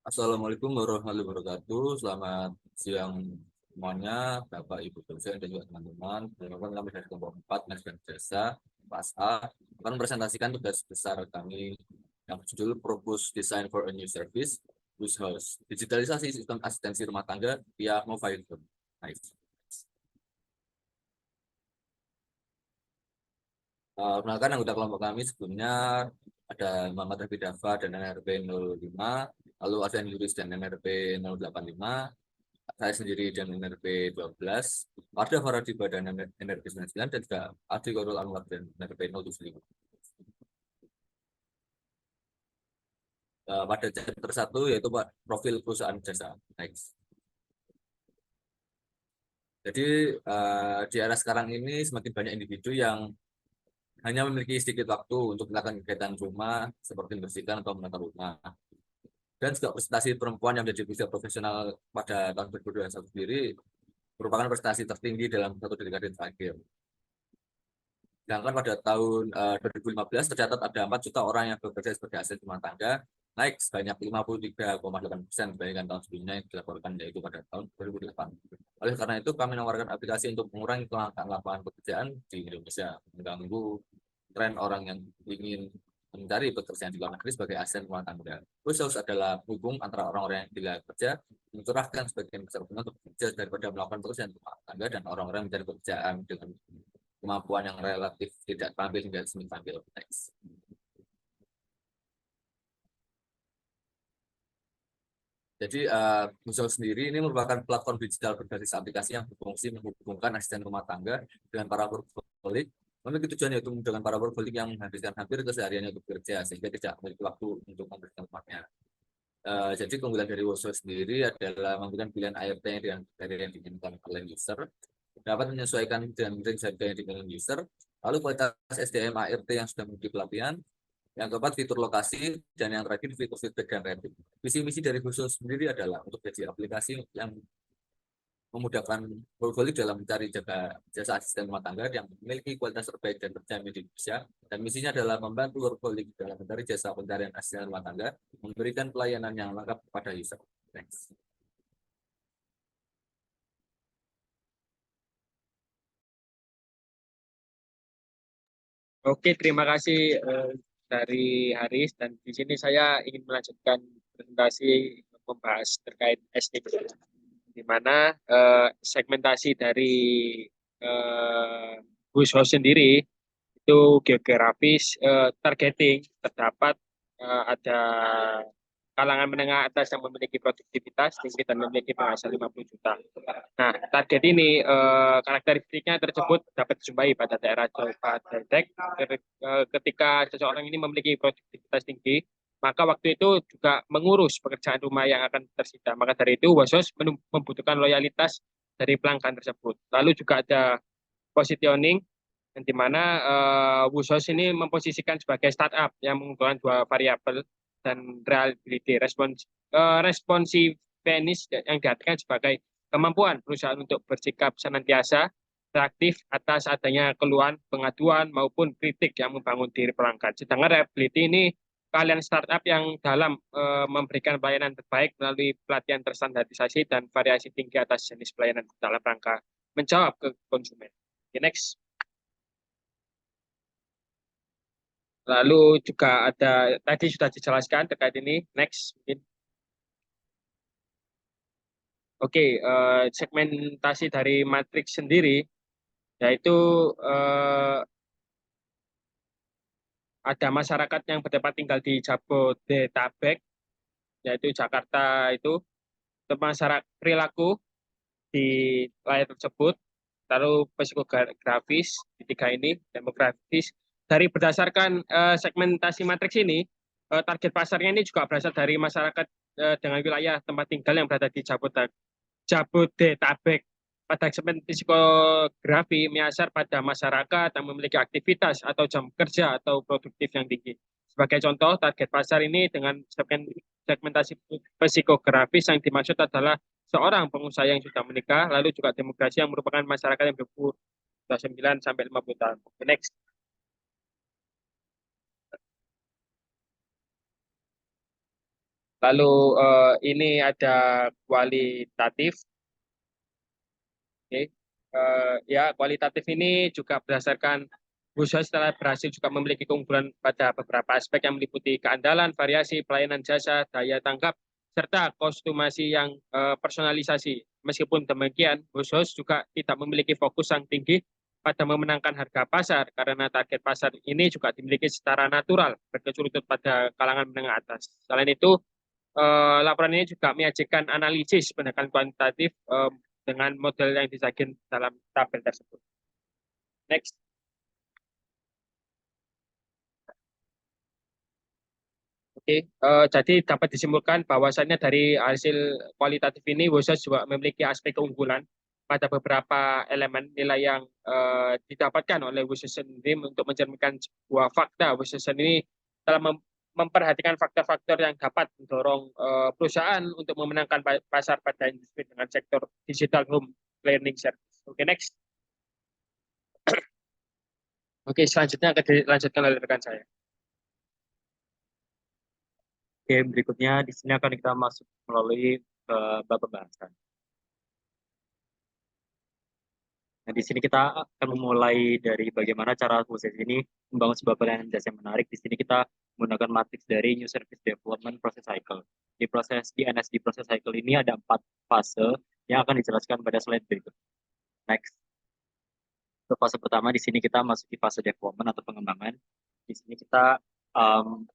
Assalamualaikum warahmatullahi wabarakatuh. Selamat siang semuanya, Bapak Ibu dosen dan juga teman-teman. Perkenalkan kami dari kelompok 4 Mes dan Jasa, Pas A, akan mempresentasikan tugas besar kami yang berjudul Propose Design for a New Service, Whose House, Digitalisasi Sistem Asistensi Rumah Tangga via Mobile Phone. Nice. Perkenalkan anggota kelompok kami sebelumnya ada Muhammad Rafi Dava dan NRP 05, lalu ada Yuris dan NRP 085, saya sendiri dan NRP 12, ada Faradiba dan NRP 99, dan juga Adi Korul Anwar dan NRP 075. Pada chapter 1 yaitu profil perusahaan jasa. Next. Jadi di era sekarang ini semakin banyak individu yang hanya memiliki sedikit waktu untuk melakukan kegiatan rumah seperti membersihkan atau menata rumah. Dan juga prestasi perempuan yang menjadi bisa profesional pada tahun 2021 sendiri merupakan prestasi tertinggi dalam satu dekade terakhir. Sedangkan pada tahun 2015 tercatat ada 4 juta orang yang bekerja sebagai asisten rumah tangga, naik sebanyak 53,8% dibandingkan tahun sebelumnya yang dilaporkan, yaitu pada tahun 2008. Oleh karena itu, kami menawarkan aplikasi untuk mengurangi kelangkaan lapangan pekerjaan di Indonesia, mengganggu tren orang yang ingin mencari pekerjaan di luar negeri sebagai asisten rumah tangga. Khusus adalah hubung antara orang-orang yang tidak kerja, mencurahkan sebagian besar waktunya untuk bekerja daripada melakukan pekerjaan rumah tangga, dan orang-orang mencari pekerjaan dengan kemampuan yang relatif tidak tampil hingga semi tampil. Next. Jadi Muzel sendiri ini merupakan platform digital berbasis aplikasi yang berfungsi menghubungkan asisten rumah tangga dengan para workaholic. Memiliki tujuan yaitu dengan para workaholic yang menghabiskan hampir kesehariannya untuk bekerja sehingga tidak memiliki waktu untuk memberikan rumahnya. Jadi keunggulan dari Woso sendiri adalah memberikan pilihan ART yang diinginkan oleh user, dapat menyesuaikan dengan range harga yang diinginkan user, lalu kualitas SDM ART yang sudah memiliki pelatihan, yang keempat fitur lokasi, dan yang terakhir fitur feedback dan rating. Visi misi dari khusus sendiri adalah untuk jadi aplikasi yang memudahkan workaholic dalam mencari jasa asisten rumah tangga yang memiliki kualitas terbaik dan terjamin di Indonesia. Dan misinya adalah membantu workaholic dalam mencari jasa pencarian asisten rumah tangga, memberikan pelayanan yang lengkap kepada user. Thanks. Oke, terima kasih dari Haris, dan di sini saya ingin melanjutkan presentasi membahas terkait STP, di mana segmentasi dari eh, Gus House sendiri itu geografis, targeting terdapat ada kalangan menengah atas yang memiliki produktivitas tinggi dan memiliki penghasilan 50 juta. Nah, target ini karakteristiknya tersebut dapat dijumpai pada daerah Jawa Dedek ketika seseorang ini memiliki produktivitas tinggi, maka waktu itu juga mengurus pekerjaan rumah yang akan tersita. Maka dari itu, Wasos membutuhkan loyalitas dari pelanggan tersebut. Lalu juga ada positioning, yang dimana Wusos ini memposisikan sebagai startup yang mengumpulkan dua variabel dan reliability responsiveness yang diartikan sebagai kemampuan perusahaan untuk bersikap senantiasa reaktif atas adanya keluhan, pengaduan maupun kritik yang membangun diri pelanggan. Sedangkan reliability ini kalian startup yang dalam memberikan pelayanan terbaik melalui pelatihan terstandarisasi dan variasi tinggi atas jenis pelayanan dalam rangka menjawab ke konsumen. Okay, next. Lalu juga ada tadi sudah dijelaskan terkait ini. Next, mungkin. Oke, segmentasi dari matriks sendiri yaitu eh, ada masyarakat yang bertempat tinggal di Jabodetabek, yaitu Jakarta itu, masyarakat perilaku di layar tersebut, lalu psikografis di tiga ini, demografis. Dari berdasarkan segmentasi matriks ini, target pasarnya ini juga berasal dari masyarakat dengan wilayah tempat tinggal yang berada di Jabodetabek. Pada segmen psikografi menyasar pada masyarakat yang memiliki aktivitas atau jam kerja atau produktif yang tinggi. Sebagai contoh, target pasar ini dengan segmentasi psikografis yang dimaksud adalah seorang pengusaha yang sudah menikah, lalu juga demografi yang merupakan masyarakat yang berumur 29 sampai 50 tahun. Next. Lalu ini ada kualitatif. Oke. Ya, kualitatif ini juga berdasarkan usaha setelah berhasil juga memiliki keunggulan pada beberapa aspek yang meliputi keandalan, variasi, pelayanan jasa, daya tanggap, serta kostumasi yang personalisasi. Meskipun demikian, khusus juga tidak memiliki fokus yang tinggi pada memenangkan harga pasar karena target pasar ini juga dimiliki secara natural berkecukupan pada kalangan menengah atas. Selain itu, laporan ini juga menyajikan analisis pendekatan kuantitatif dengan model yang disajikan dalam tabel tersebut. Next. Oke, jadi dapat disimpulkan bahwasannya dari hasil kualitatif ini, WOSAS juga memiliki aspek keunggulan pada beberapa elemen nilai yang didapatkan oleh WOSAS sendiri untuk mencerminkan sebuah fakta. WOSAS ini telah memperhatikan faktor-faktor yang dapat mendorong perusahaan untuk memenangkan pasar pada industri dengan sektor digital home learning service. Oke, next. Oke, selanjutnya akan dilanjutkan oleh rekan saya. Oke, berikutnya di sini akan kita masuk melalui bab pembahasan. Nah, di sini kita akan memulai dari bagaimana cara proses ini membangun sebuah pelayanan jasa yang menarik. Di sini kita menggunakan matriks dari New Service Development Process Cycle. Di proses di NSD Process Cycle ini ada 4 fase yang akan dijelaskan pada slide berikut. Next. Untuk fase pertama di sini kita masuk di fase development atau pengembangan. Di sini kita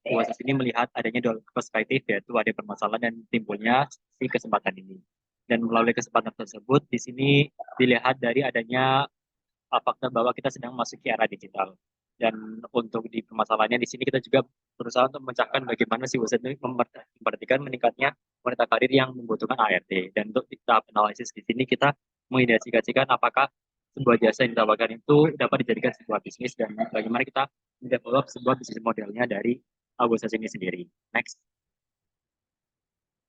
proses ini melihat adanya dua perspektif, yaitu ada permasalahan dan timbulnya si kesempatan ini. Dan melalui kesempatan tersebut, di sini dilihat dari adanya fakta bahwa kita sedang masuk ke era digital. Dan untuk di permasalahannya di sini kita juga berusaha untuk memecahkan bagaimana si website ini memperhatikan meningkatnya wanita karir yang membutuhkan ART. Dan untuk tahap analisis di sini kita mengidentifikasikan apakah sebuah jasa yang ditawarkan itu dapat dijadikan sebuah bisnis dan bagaimana kita mendevelop sebuah bisnis modelnya dari website ini sendiri. Next.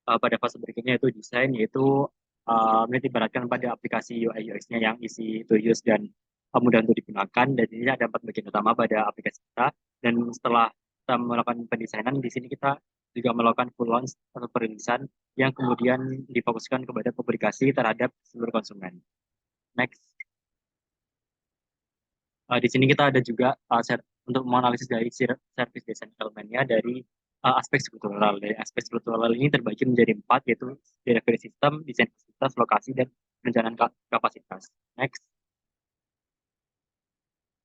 Pada fase berikutnya itu desain, yaitu menitik beratkan pada aplikasi UI UX-nya yang easy to use dan mudah untuk digunakan. Dan ini ada 4 bagian utama pada aplikasi kita. Dan setelah kita melakukan pendesainan, di sini kita juga melakukan full launch atau perilisan yang kemudian difokuskan kepada publikasi terhadap seluruh konsumen. Next. Di sini kita ada juga untuk menganalisis dari service design elemennya dari aspek struktural. Dari aspek struktural ini terbagi menjadi 4, yaitu delivery system, desain fasilitas, lokasi, dan perencanaan kapasitas. Next.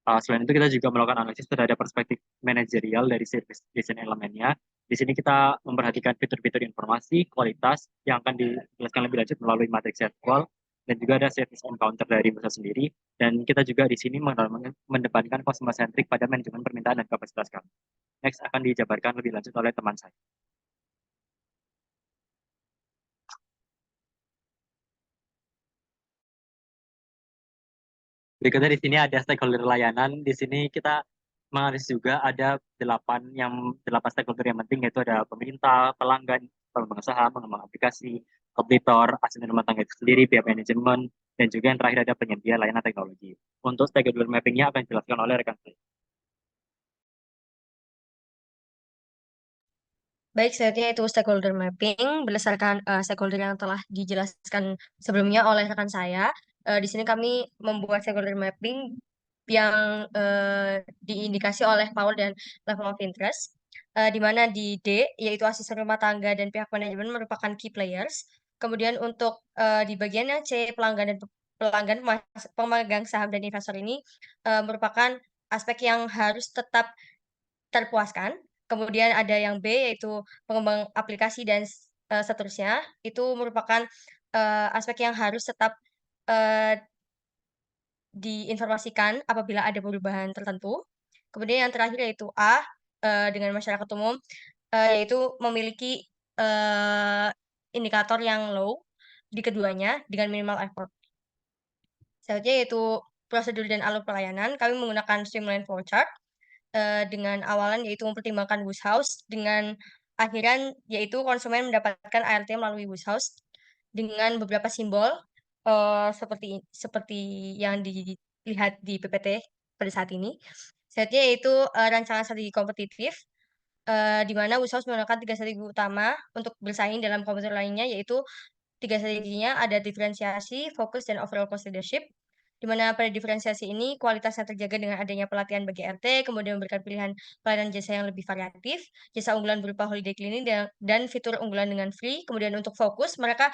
Selain itu kita juga melakukan analisis terhadap perspektif manajerial dari service design elemennya. Di sini kita memperhatikan fitur-fitur informasi, kualitas yang akan dijelaskan lebih lanjut melalui matriks SQL, dan juga ada service encounter dari perusahaan sendiri. Dan kita juga di sini mendepankan customer centric pada manajemen permintaan dan kapasitas kami. Next akan dijabarkan lebih lanjut oleh teman saya. Berikutnya di sini ada stakeholder layanan. Di sini kita menganalisis juga ada 8 stakeholder yang penting, yaitu ada pemerintah, pelanggan, pengembang saham, pengembang aplikasi, kompetitor, asisten rumah tangga itu sendiri, pihak manajemen, dan juga yang terakhir ada penyedia layanan teknologi. Untuk stakeholder mappingnya akan dijelaskan oleh rekan saya. Baik, selanjutnya itu stakeholder mapping berdasarkan stakeholder yang telah dijelaskan sebelumnya oleh rekan saya. Di sini kami membuat stakeholder mapping yang diindikasi oleh power dan level of interest, di mana di D, yaitu asisten rumah tangga dan pihak manajemen merupakan key players. Kemudian untuk di bagian yang C, pelanggan dan pelanggan, pemegang saham dan investor ini merupakan aspek yang harus tetap terpuaskan. Kemudian ada yang B, yaitu pengembang aplikasi dan seterusnya. Itu merupakan aspek yang harus tetap uh, diinformasikan apabila ada perubahan tertentu. Kemudian yang terakhir yaitu A, dengan masyarakat umum, yaitu memiliki indikator yang low di keduanya dengan minimal effort. Selanjutnya yaitu prosedur dan alur pelayanan. Kami menggunakan streamline flowchart dengan awalan yaitu mempertimbangkan bus house, dengan akhiran yaitu konsumen mendapatkan ART melalui bus house dengan beberapa simbol seperti yang dilihat di PPT pada saat ini. Selanjutnya yaitu rancangan strategi kompetitif. di mana Wishhouse menggunakan 3 strategi utama untuk bersaing dalam kompetitor lainnya, yaitu 3 strateginya ada diferensiasi, fokus, dan overall cost leadership. Di mana pada diferensiasi ini kualitasnya terjaga dengan adanya pelatihan bagi RT, kemudian memberikan pilihan pelayanan jasa yang lebih variatif, jasa unggulan berupa holiday cleaning dan fitur unggulan dengan free. Kemudian untuk fokus, mereka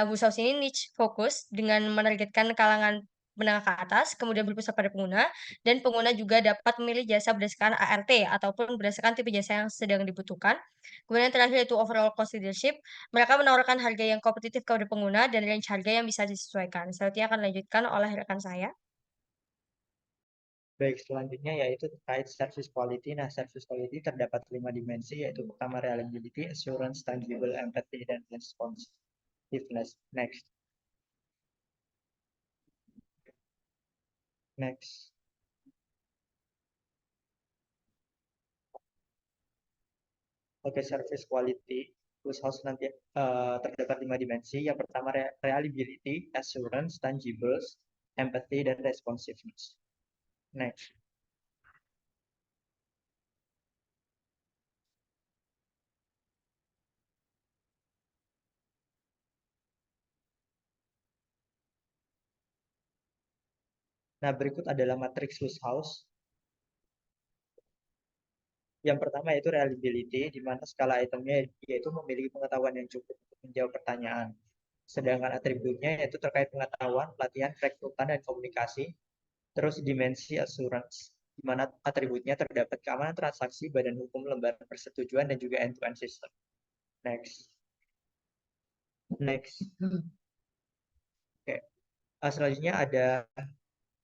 Wishhouse ini niche fokus dengan menargetkan kalangan menengah ke atas, kemudian berpusat pada pengguna, dan pengguna juga dapat memilih jasa berdasarkan ART ataupun berdasarkan tipe jasa yang sedang dibutuhkan. Kemudian yang terakhir yaitu overall cost leadership. Mereka menawarkan harga yang kompetitif kepada pengguna dan range harga yang bisa disesuaikan. Selanjutnya akan dilanjutkan oleh rekan saya. Baik, selanjutnya yaitu terkait service quality. Nah, service quality terdapat 5 dimensi, yaitu pertama reliability, assurance, tangible, empathy, dan responsiveness. Next. Next. Oke, service quality Wishhouse nanti terdapat 5 dimensi. Yang pertama reliability, assurance, tangibles, empathy, dan responsiveness. Next. Nah, berikut adalah matriks Wishhouse. Yang pertama yaitu reliability, di mana skala itemnya yaitu memiliki pengetahuan yang cukup untuk menjawab pertanyaan. Sedangkan atributnya yaitu terkait pengetahuan, pelatihan, rekrutan, dan komunikasi. Terus dimensi assurance, di mana atributnya terdapat keamanan transaksi, badan hukum, lembaran persetujuan, dan juga end-to-end system. Next. Next. Oke. Selanjutnya ada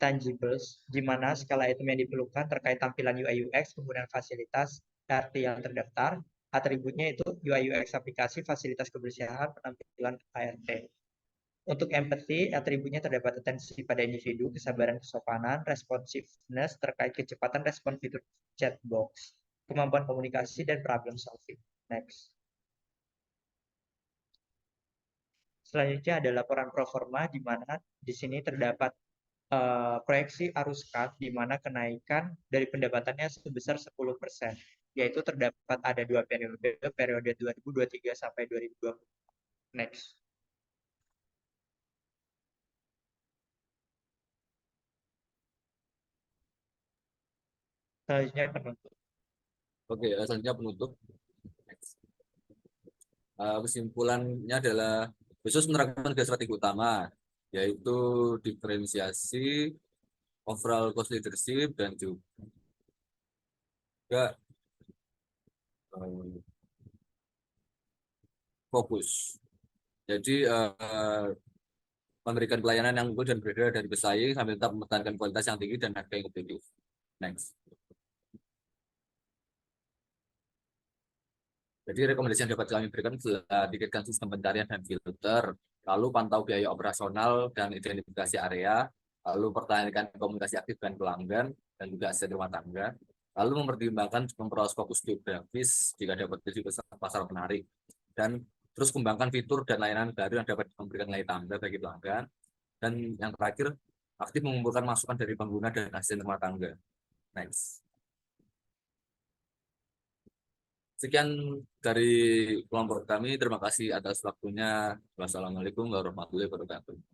tangibles, di mana skala item yang diperlukan terkait tampilan UI UX, penggunaan fasilitas, RT yang terdaftar, atributnya itu UI UX aplikasi, fasilitas kebersihan, penampilan ART. Untuk empathy, atributnya terdapat atensi pada individu, kesabaran kesopanan, responsiveness terkait kecepatan respon fitur chat box, kemampuan komunikasi, dan problem solving. Next. Selanjutnya ada laporan proforma, di mana di sini terdapat proyeksi arus CAD, di mana kenaikan dari pendapatannya sebesar 10%, yaitu terdapat ada 2 periode 2023 sampai 2020. Next. Selanjutnya penutup. Oke, selanjutnya penutup. Kesimpulannya adalah khusus menerapkan 3 strategi utama, yaitu diferensiasi, overall cost leadership, dan juga fokus. Jadi memberikan pelayanan yang unggul dan berbeda dari pesaing sambil tetap mempertahankan kualitas yang tinggi dan harga yang kompetitif. Next. Jadi rekomendasi yang dapat kami berikan adalah tingkatkan sistem pencarian dan filter, lalu pantau biaya operasional dan identifikasi area, lalu pertahankan komunikasi aktif dengan pelanggan dan juga aset rumah tangga, lalu mempertimbangkan memperluas fokus geografis jika dapat jadi pasar menarik, dan terus kembangkan fitur dan layanan baru yang dapat memberikan nilai tambah bagi pelanggan, dan yang terakhir aktif mengumpulkan masukan dari pengguna dan asisten rumah tangga. Next. Sekian dari kelompok kami. Terima kasih atas waktunya. Wassalamualaikum warahmatullahi wabarakatuh.